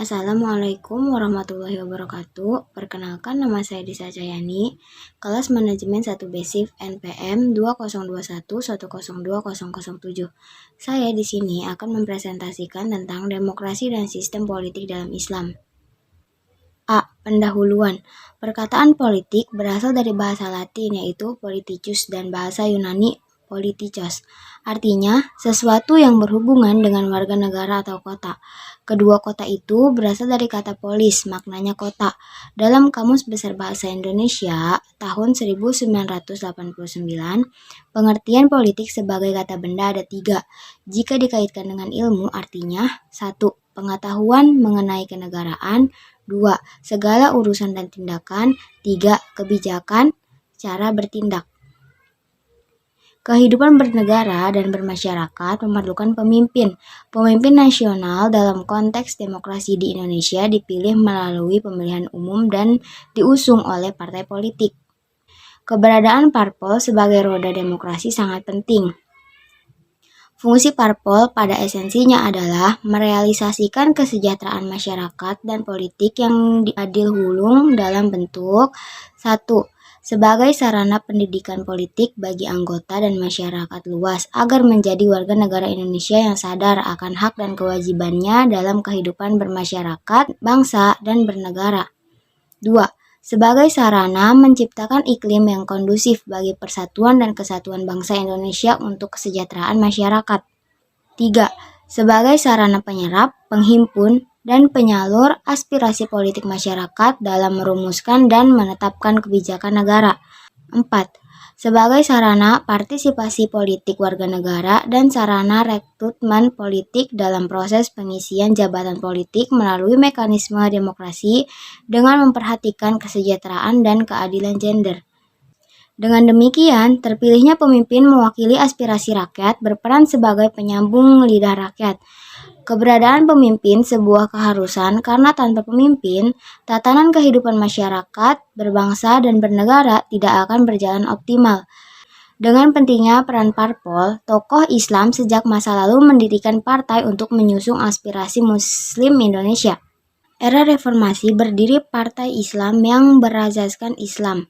Assalamualaikum warahmatullahi wabarakatuh. Perkenalkan, nama saya Disa Cayani, kelas manajemen 1 BESIF NPM 2021102007. Saya di sini akan mempresentasikan tentang demokrasi dan sistem politik dalam Islam. A. Pendahuluan. Perkataan politik berasal dari bahasa Latin yaitu politicus dan bahasa Yunani politikos. Artinya, sesuatu yang berhubungan dengan warga negara atau kota. Kedua kota itu berasal dari kata polis, maknanya kota. Dalam Kamus Besar Bahasa Indonesia tahun 1989, pengertian politik sebagai kata benda ada 3. Jika dikaitkan dengan ilmu, artinya 1. Pengetahuan mengenai kenegaraan, 2. Segala urusan dan tindakan, 3. Kebijakan, cara bertindak. Kehidupan bernegara dan bermasyarakat memerlukan pemimpin. Pemimpin nasional dalam konteks demokrasi di Indonesia dipilih melalui pemilihan umum dan diusung oleh partai politik. Keberadaan parpol sebagai roda demokrasi sangat penting. Fungsi parpol pada esensinya adalah merealisasikan kesejahteraan masyarakat dan politik yang diadil hulung dalam bentuk 1. Sebagai sarana pendidikan politik bagi anggota dan masyarakat luas agar menjadi warga negara Indonesia yang sadar akan hak dan kewajibannya dalam kehidupan bermasyarakat, bangsa, dan bernegara. 2. Sebagai sarana menciptakan iklim yang kondusif bagi persatuan dan kesatuan bangsa Indonesia untuk kesejahteraan masyarakat. 3. Sebagai sarana penyerap, penghimpun, dan penyalur aspirasi politik masyarakat dalam merumuskan dan menetapkan kebijakan negara. 4. Sebagai sarana partisipasi politik warga negara dan sarana rekrutmen politik dalam proses pengisian jabatan politik melalui mekanisme demokrasi dengan memperhatikan kesejahteraan dan keadilan gender. Dengan demikian, terpilihnya pemimpin mewakili aspirasi rakyat berperan sebagai penyambung lidah rakyat. Keberadaan pemimpin sebuah keharusan karena tanpa pemimpin, tatanan kehidupan masyarakat, berbangsa, dan bernegara tidak akan berjalan optimal. Dengan pentingnya peran parpol, tokoh Islam sejak masa lalu mendirikan partai untuk menyusung aspirasi Muslim Indonesia. Era reformasi berdiri Partai Islam yang berazaskan Islam,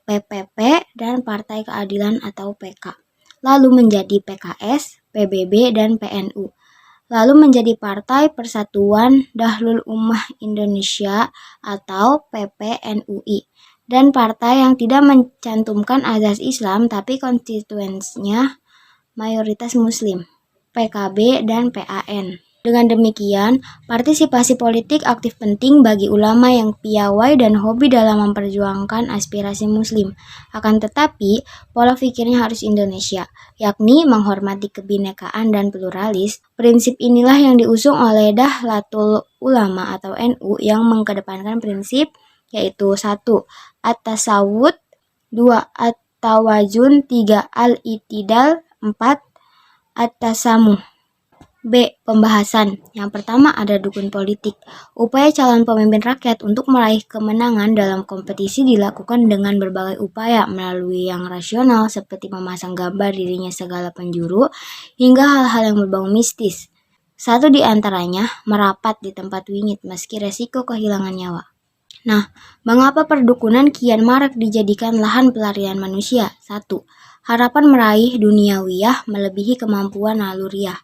PPP, dan Partai Keadilan atau PK. Lalu menjadi PKS, PBB, dan PNU. Lalu menjadi Partai Persatuan Dahlul Ummah Indonesia atau PPNUI. Dan partai yang tidak mencantumkan azas Islam tapi konstituensinya mayoritas Muslim, PKB dan PAN. Dengan demikian, partisipasi politik aktif penting bagi ulama yang piawai dan hobi dalam memperjuangkan aspirasi Muslim. Akan tetapi, pola pikirnya harus Indonesia, yakni menghormati kebinekaan dan pluralis. Prinsip inilah yang diusung oleh Dahlatul Ulama atau NU yang mengedepankan prinsip yaitu 1. At-tasawwud, 2. At-tawazun, 3. Al-i'tidal, 4. At-tasamuh. B. Pembahasan. Yang pertama ada dukun politik. Upaya calon pemimpin rakyat untuk meraih kemenangan dalam kompetisi dilakukan dengan berbagai upaya melalui yang rasional seperti memasang gambar dirinya segala penjuru hingga hal-hal yang berbau mistis. Satu di antaranya merapat di tempat wingit meski resiko kehilangan nyawa. Nah, mengapa perdukunan kian marak dijadikan lahan pelarian manusia? 1. Harapan meraih duniawiyah melebihi kemampuan naluriah.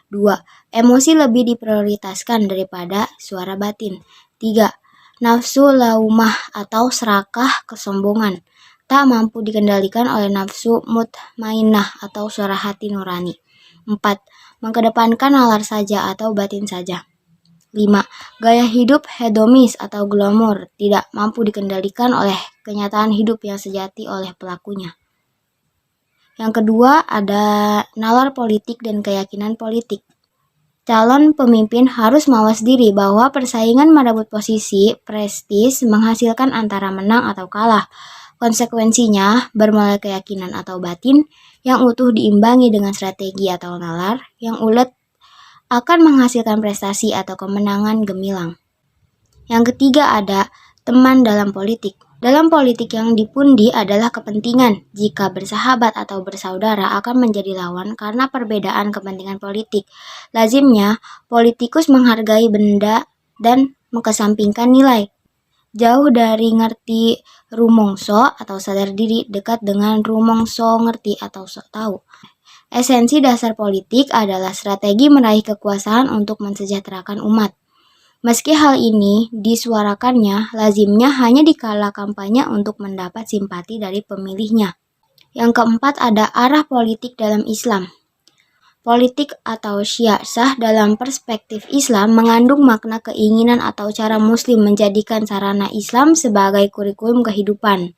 2. Emosi lebih diprioritaskan daripada suara batin. 3. Nafsu laumah atau serakah kesombongan tak mampu dikendalikan oleh nafsu mutmainnah atau suara hati nurani. 4. Mengedepankan nalar saja atau batin saja. 5. Gaya hidup hedonis atau glamour tidak mampu dikendalikan oleh kenyataan hidup yang sejati oleh pelakunya. Yang kedua ada nalar politik dan keyakinan politik. Calon pemimpin harus mawas diri bahwa persaingan merebut posisi prestis menghasilkan antara menang atau kalah. Konsekuensinya, bermulai keyakinan atau batin yang utuh diimbangi dengan strategi atau nalar yang ulet akan menghasilkan prestasi atau kemenangan gemilang. Yang ketiga ada teman dalam politik. Dalam politik yang dipundi adalah kepentingan. Jika bersahabat atau bersaudara akan menjadi lawan karena perbedaan kepentingan politik. Lazimnya, politikus menghargai benda dan mengesampingkan nilai. Jauh dari ngerti rumongso atau sadar diri, dekat dengan rumongso ngerti atau sok tahu. Esensi dasar politik adalah strategi meraih kekuasaan untuk mensejahterakan umat. Meski hal ini disuarakannya, lazimnya hanya dikala kampanye untuk mendapat simpati dari pemilihnya. Yang keempat ada arah politik dalam Islam. Politik atau syiasah dalam perspektif Islam mengandung makna keinginan atau cara Muslim menjadikan sarana Islam sebagai kurikulum kehidupan.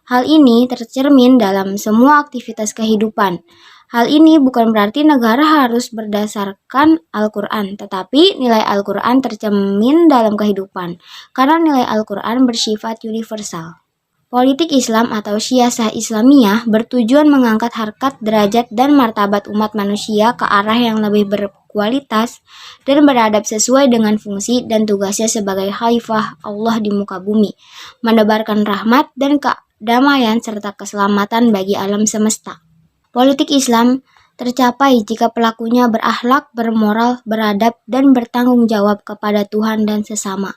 Hal ini tercermin dalam semua aktivitas kehidupan. Hal ini bukan berarti negara harus berdasarkan Al-Quran, tetapi nilai Al-Quran tercermin dalam kehidupan, karena nilai Al-Quran bersifat universal. Politik Islam atau syiasah Islamiyah bertujuan mengangkat harkat, derajat, dan martabat umat manusia ke arah yang lebih berkualitas dan beradab sesuai dengan fungsi dan tugasnya sebagai khalifah Allah di muka bumi, menebarkan rahmat dan kedamaian serta keselamatan bagi alam semesta. Politik Islam tercapai jika pelakunya berakhlak, bermoral, beradab, dan bertanggung jawab kepada Tuhan dan sesama.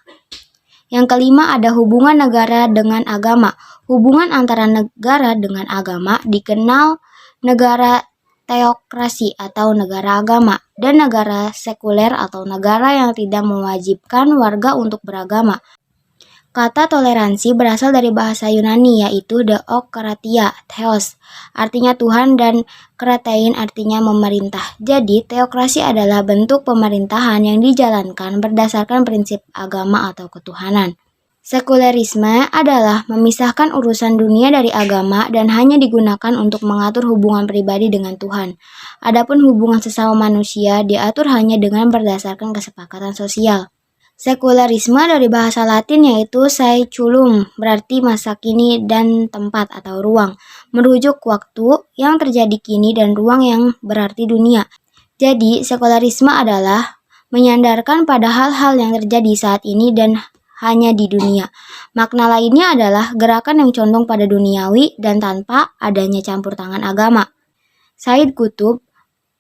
Yang kelima ada hubungan negara dengan agama. Hubungan antara negara dengan agama dikenal negara teokrasi atau negara agama dan negara sekuler atau negara yang tidak mewajibkan warga untuk beragama. Kata toleransi berasal dari bahasa Yunani yaitu theokratia, theos, artinya Tuhan dan kratein artinya memerintah. Jadi teokrasi adalah bentuk pemerintahan yang dijalankan berdasarkan prinsip agama atau ketuhanan. Sekulerisme adalah memisahkan urusan dunia dari agama dan hanya digunakan untuk mengatur hubungan pribadi dengan Tuhan. Adapun hubungan sesama manusia diatur hanya dengan berdasarkan kesepakatan sosial. Sekularisme dari bahasa Latin yaitu saeculum, berarti masa kini dan tempat atau ruang, merujuk waktu yang terjadi kini dan ruang yang berarti dunia. Jadi, sekularisme adalah menyandarkan pada hal-hal yang terjadi saat ini dan hanya di dunia. Makna lainnya adalah gerakan yang condong pada duniawi dan tanpa adanya campur tangan agama. Said Qutb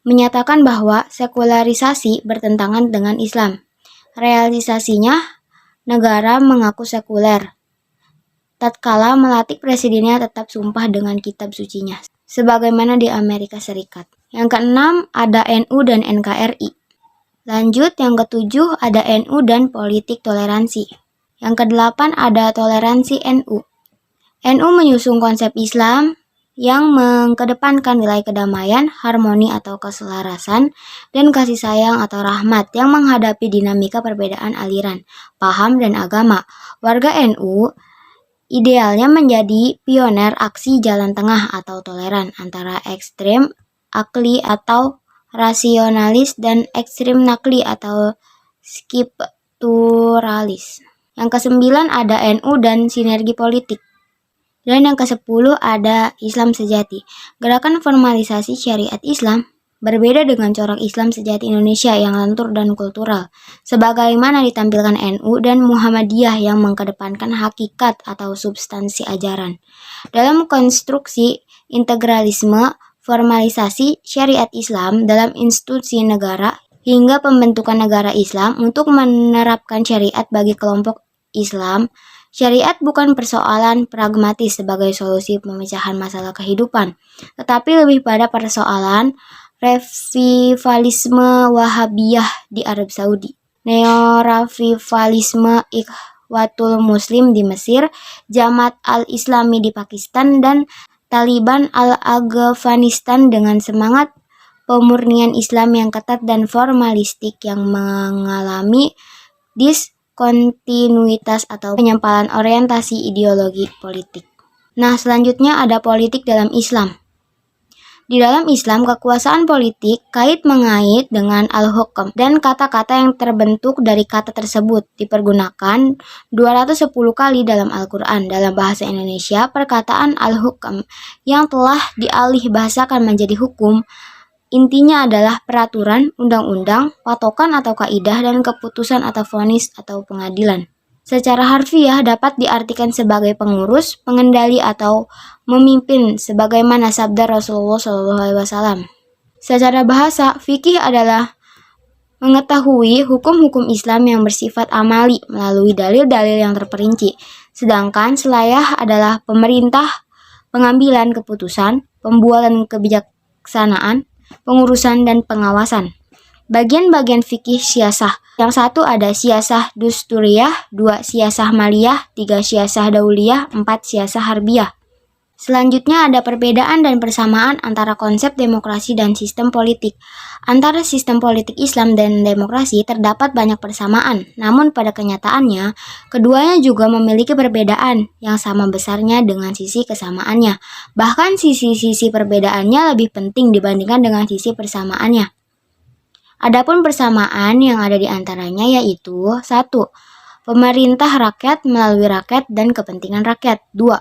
menyatakan bahwa sekularisasi bertentangan dengan Islam. Realisasinya, negara mengaku sekuler, tatkala melantik presidennya tetap sumpah dengan kitab sucinya, sebagaimana di Amerika Serikat. Yang keenam, ada NU dan NKRI. Lanjut, yang ketujuh, ada NU dan politik toleransi. Yang kedelapan, ada toleransi NU. NU menyusung konsep Islam yang mengedepankan nilai kedamaian, harmoni atau keselarasan, dan kasih sayang atau rahmat yang menghadapi dinamika perbedaan aliran, paham, dan agama. Warga NU idealnya menjadi pioner aksi jalan tengah atau toleran antara ekstrem akli atau rasionalis dan ekstrem nakli atau skepturalis. Yang kesembilan ada NU dan sinergi politik. Dan yang ke-10 ada Islam sejati. Gerakan formalisasi syariat Islam berbeda dengan corak Islam sejati Indonesia yang lentur dan kultural, sebagaimana ditampilkan NU dan Muhammadiyah yang mengedepankan hakikat atau substansi ajaran. Dalam konstruksi integralisme, formalisasi syariat Islam dalam institusi negara hingga pembentukan negara Islam untuk menerapkan syariat bagi kelompok Islam. Syariat bukan persoalan pragmatis sebagai solusi pemecahan masalah kehidupan, tetapi lebih pada persoalan revivalisme Wahabiyah di Arab Saudi, neo-revivalisme Ikhwatul Muslim di Mesir, Jamaat al-Islami di Pakistan, dan Taliban al-Afghanistan dengan semangat pemurnian Islam yang ketat dan formalistik yang mengalami kontinuitas atau penyempalan orientasi ideologi politik. Nah, selanjutnya ada politik dalam Islam. Di dalam Islam, kekuasaan politik kait-mengait dengan al-hukm dan kata-kata yang terbentuk dari kata tersebut dipergunakan 210 kali dalam Al-Quran. Dalam bahasa Indonesia, perkataan al-hukm yang telah dialih bahasakan menjadi hukum intinya adalah peraturan, undang-undang, patokan atau kaidah, dan keputusan atau vonis atau pengadilan. Secara harfiah dapat diartikan sebagai pengurus, pengendali, atau memimpin sebagaimana sabda Rasulullah SAW. Secara bahasa, fikih adalah mengetahui hukum-hukum Islam yang bersifat amali melalui dalil-dalil yang terperinci. Sedangkan selayah adalah pemerintah, pengambilan keputusan, pembuatan kebijaksanaan, pengurusan dan pengawasan. Bagian-bagian fikih siasah. Yang satu ada siasah dusturiyah, 2 siasah maliyah, 3 siasah dauliyah, 4 siasah harbiyah. Selanjutnya ada perbedaan dan persamaan antara konsep demokrasi dan sistem politik. Antara sistem politik Islam dan demokrasi terdapat banyak persamaan, namun pada kenyataannya, keduanya juga memiliki perbedaan yang sama besarnya dengan sisi kesamaannya. Bahkan sisi-sisi perbedaannya lebih penting dibandingkan dengan sisi persamaannya. Adapun persamaan yang ada di antaranya yaitu 1. Pemerintah rakyat melalui rakyat dan kepentingan rakyat. 2.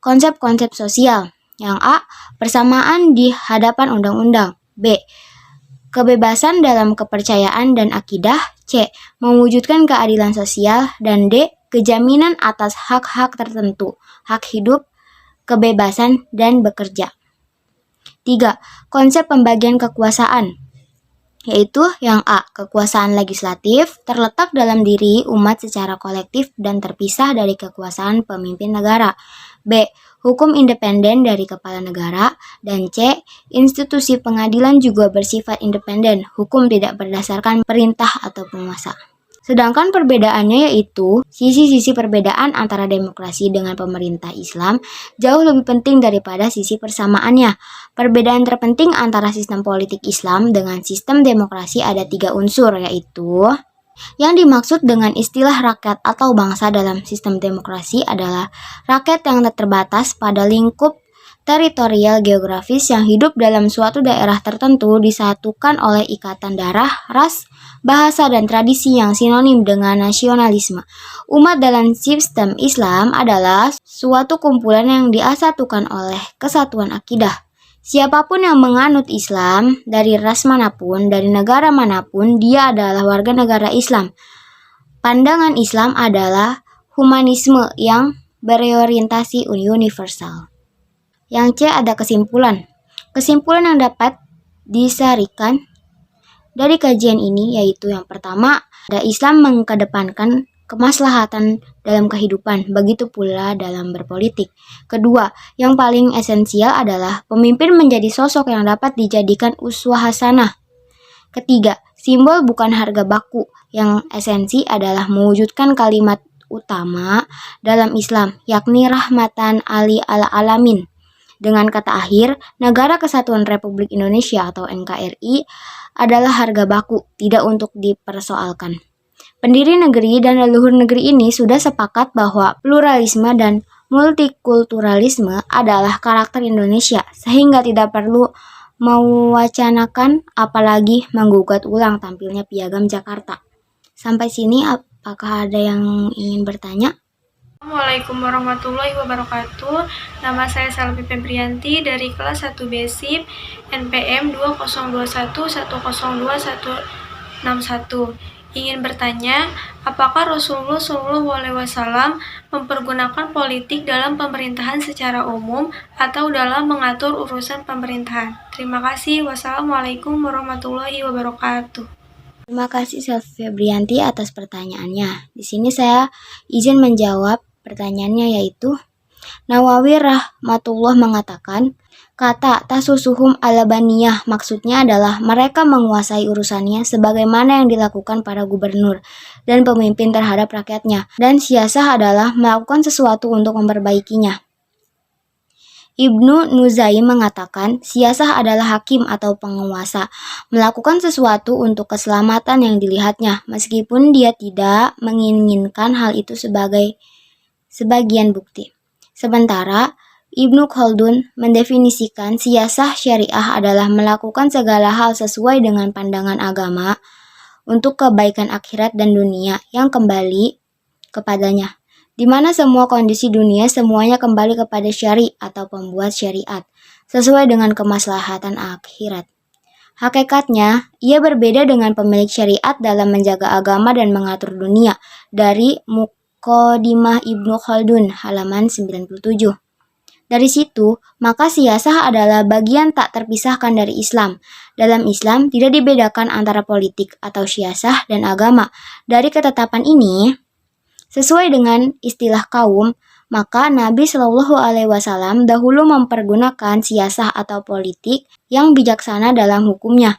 Konsep-konsep sosial. Yang A. Persamaan di hadapan undang-undang. B. Kebebasan dalam kepercayaan dan akidah. C. Mewujudkan keadilan sosial. Dan D. Kejaminan atas hak-hak tertentu. Hak hidup, kebebasan, dan bekerja. 3. Konsep pembagian kekuasaan. Yaitu yang A. Kekuasaan legislatif terletak dalam diri umat secara kolektif dan terpisah dari kekuasaan pemimpin negara. B. Hukum independen dari kepala negara. Dan C. Institusi pengadilan juga bersifat independen. Hukum tidak berdasarkan perintah atau penguasa. Sedangkan perbedaannya yaitu sisi-sisi perbedaan antara demokrasi dengan pemerintah Islam jauh lebih penting daripada sisi persamaannya. Perbedaan terpenting antara sistem politik Islam dengan sistem demokrasi ada 3 unsur, yaitu yang dimaksud dengan istilah rakyat atau bangsa dalam sistem demokrasi adalah rakyat yang terbatas pada lingkup teritorial geografis yang hidup dalam suatu daerah tertentu disatukan oleh ikatan darah, ras, bahasa, dan tradisi yang sinonim dengan nasionalisme. Umat dalam sistem Islam adalah suatu kumpulan yang disatukan oleh kesatuan akidah. Siapapun yang menganut Islam, dari ras manapun, dari negara manapun, dia adalah warga negara Islam. Pandangan Islam adalah humanisme yang berorientasi universal. Yang C ada kesimpulan. Kesimpulan yang dapat disarikan dari kajian ini yaitu yang pertama, ada Islam mengedepankan kemaslahatan dalam kehidupan, begitu pula dalam berpolitik. Kedua, yang paling esensial adalah pemimpin menjadi sosok yang dapat dijadikan uswah hasanah. Ketiga, simbol bukan harga baku. Yang esensi adalah mewujudkan kalimat utama dalam Islam, yakni rahmatan alamin. Dengan kata akhir, Negara Kesatuan Republik Indonesia atau NKRI adalah harga baku, tidak untuk dipersoalkan. Pendiri negeri dan leluhur negeri ini sudah sepakat bahwa pluralisme dan multikulturalisme adalah karakter Indonesia, sehingga tidak perlu mewacanakan apalagi menggugat ulang tampilnya Piagam Jakarta. Sampai sini, apakah ada yang ingin bertanya? Assalamualaikum warahmatullahi wabarakatuh. Nama saya Selvi Febrianti dari kelas 1 BSIP NPM 2021102161. Ingin bertanya, apakah Rasulullah SAW mempergunakan politik dalam pemerintahan secara umum atau dalam mengatur urusan pemerintahan? Terima kasih. Wassalamualaikum warahmatullahi wabarakatuh. Terima kasih Selvi Febrianti atas pertanyaannya. Di sini saya izin menjawab pertanyaannya yaitu Nawawi rahmatullah mengatakan, kata tasusuhum alabaniyah maksudnya adalah mereka menguasai urusannya sebagaimana yang dilakukan para gubernur dan pemimpin terhadap rakyatnya, dan siasah adalah melakukan sesuatu untuk memperbaikinya. Ibnu Nuzaim mengatakan, siasah adalah hakim atau penguasa, melakukan sesuatu untuk keselamatan yang dilihatnya, meskipun dia tidak menginginkan hal itu sebagai sebagian bukti. Sementara, Ibnu Khaldun mendefinisikan siasah syariah adalah melakukan segala hal sesuai dengan pandangan agama untuk kebaikan akhirat dan dunia yang kembali kepadanya, di mana semua kondisi dunia semuanya kembali kepada syari atau pembuat syariat, sesuai dengan kemaslahatan akhirat. Hakikatnya, ia berbeda dengan pemilik syariat dalam menjaga agama dan mengatur dunia, dari Muqaddimah Ibnu Khaldun, halaman 97. Dari situ, maka siyasah adalah bagian tak terpisahkan dari Islam. Dalam Islam tidak dibedakan antara politik atau siyasah dan agama. Dari ketetapan ini, sesuai dengan istilah kaum, maka Nabi Shallallahu Alaihi Wasallam dahulu mempergunakan siyasah atau politik yang bijaksana dalam hukumnya,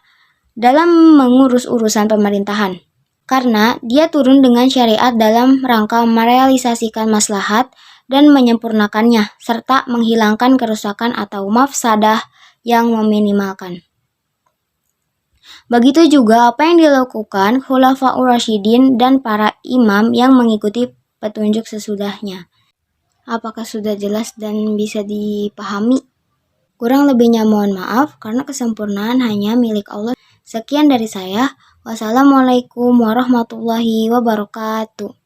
dalam mengurus urusan pemerintahan. Karena dia turun dengan syariat dalam rangka merealisasikan maslahat dan menyempurnakannya, serta menghilangkan kerusakan atau mafsadah yang meminimalkan. Begitu juga apa yang dilakukan Khulafaur Rasyidin dan para imam yang mengikuti petunjuk sesudahnya. Apakah sudah jelas dan bisa dipahami? Kurang lebihnya mohon maaf karena kesempurnaan hanya milik Allah. Sekian dari saya. Wassalamualaikum warahmatullahi wabarakatuh.